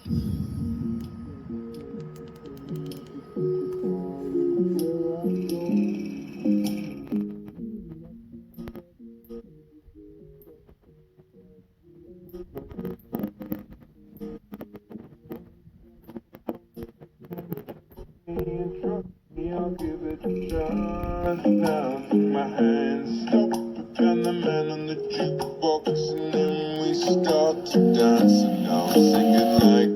I'll give it a shot. Now take my hand, stop, and the man on the jukebox, and then we start to dance. And now I'm singing like.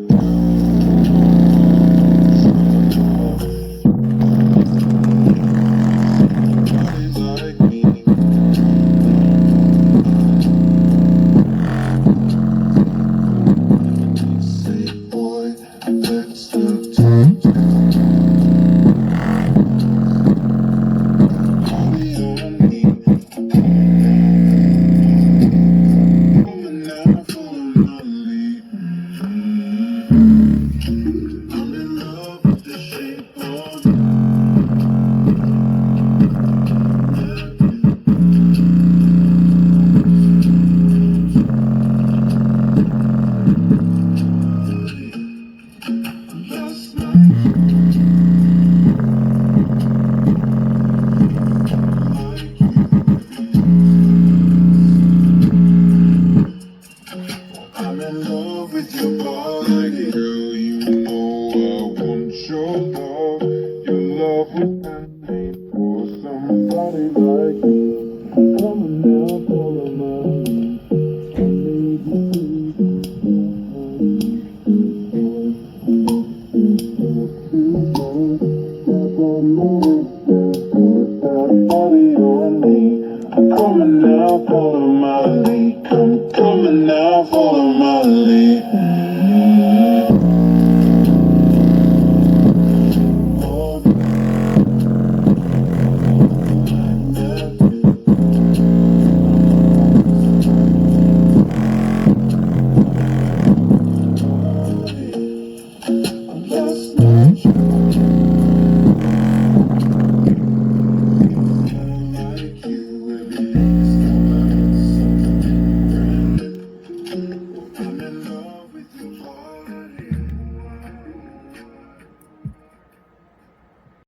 Like me. Say, boy, let's not talk. Body on me. Coming now, follow my lead. I'm in love with the shape of you. Last night. I'm in love with your body, girl. You know I want your love. Your love was handmade for somebody like me. Come on now, follow my lead. I made you body on me. Come on now, follow my lead. Come on now, follow my